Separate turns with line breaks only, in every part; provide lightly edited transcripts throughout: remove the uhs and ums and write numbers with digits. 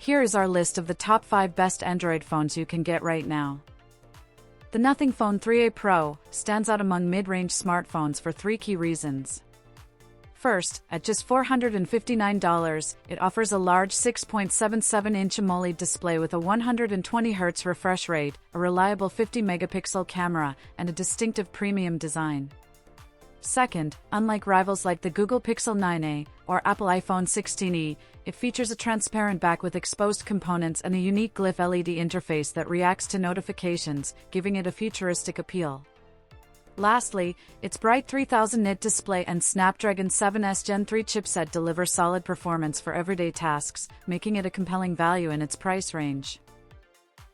Here is our list of the top 5 best Android phones you can get right now. The Nothing Phone 3A Pro stands out among mid-range smartphones for 3 key reasons. First, at just $459, it offers a large 6.77-inch AMOLED display with a 120Hz refresh rate, a reliable 50-megapixel camera, and a distinctive premium design. Second, unlike rivals like the Google Pixel 9a or Apple iPhone 16e, it features a transparent back with exposed components and a unique glyph LED interface that reacts to notifications, giving it a futuristic appeal. Lastly, its bright 3000 nit display and Snapdragon 7s Gen 3 chipset deliver solid performance for everyday tasks, making it a compelling value in its price range.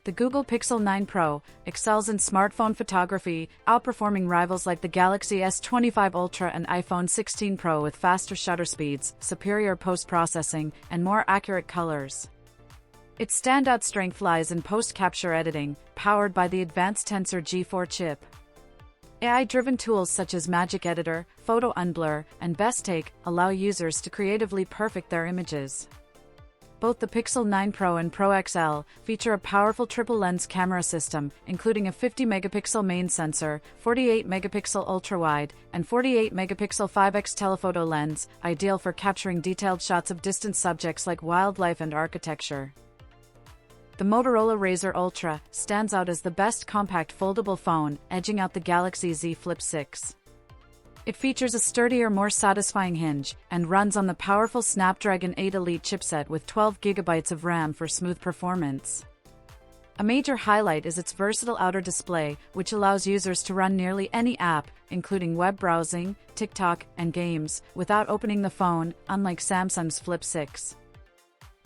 The Google Pixel 9 Pro excels in smartphone photography, outperforming rivals like the Galaxy S25 Ultra and iPhone 16 Pro with faster shutter speeds, superior post-processing, and more accurate colors. Its standout strength lies in post-capture editing, powered by the advanced Tensor G4 chip. AI-driven tools such as Magic Editor, Photo Unblur, and Best Take allow users to creatively perfect their images. Both the Pixel 9 Pro and Pro XL feature a powerful triple-lens camera system, including a 50-megapixel main sensor, 48-megapixel ultra-wide, and 48-megapixel 5x telephoto lens, ideal for capturing detailed shots of distant subjects like wildlife and architecture. The Motorola Razr Ultra stands out as the best compact foldable phone, edging out the Galaxy Z Flip 6. It features a sturdier, more satisfying hinge, and runs on the powerful Snapdragon 8 Elite chipset with 12 GB of RAM for smooth performance. A major highlight is its versatile outer display, which allows users to run nearly any app, including web browsing, TikTok, and games, without opening the phone, unlike Samsung's Flip 6.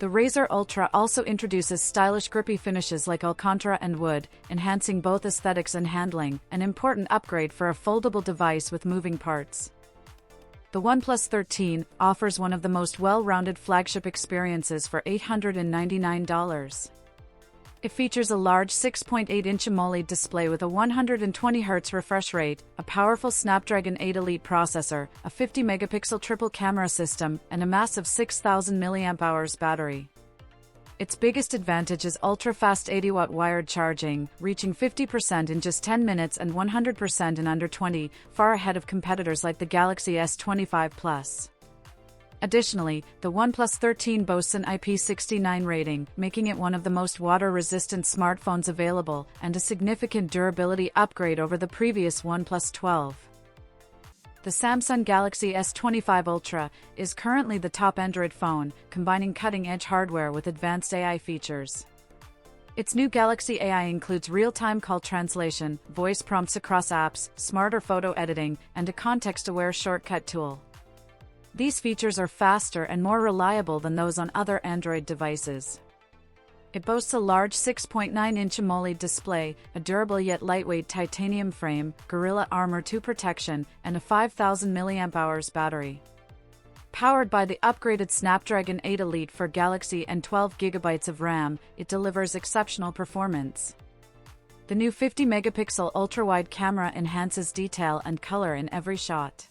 The Razr Ultra also introduces stylish grippy finishes like Alcantara and wood, enhancing both aesthetics and handling, an important upgrade for a foldable device with moving parts. The OnePlus 13 offers one of the most well-rounded flagship experiences for $899. It features a large 6.8-inch AMOLED display with a 120Hz refresh rate, a powerful Snapdragon 8 Elite processor, a 50-megapixel triple camera system, and a massive 6,000 mAh battery. Its biggest advantage is ultra-fast 80-watt wired charging, reaching 50% in just 10 minutes and 100% in under 20, far ahead of competitors like the Galaxy S25 Plus. Additionally, the OnePlus 13 boasts an IP69 rating, making it one of the most water-resistant smartphones available, and a significant durability upgrade over the previous OnePlus 12. The Samsung Galaxy S25 Ultra is currently the top Android phone, combining cutting-edge hardware with advanced AI features. Its new Galaxy AI includes real-time call translation, voice prompts across apps, smarter photo editing, and a context-aware shortcut tool. These features are faster and more reliable than those on other Android devices. It boasts a large 6.9-inch AMOLED display, a durable yet lightweight titanium frame, Gorilla Armor 2 protection, and a 5,000 mAh battery. Powered by the upgraded Snapdragon 8 Elite for Galaxy and 12 GB of RAM, it delivers exceptional performance. The new 50-megapixel ultra-wide camera enhances detail and color in every shot.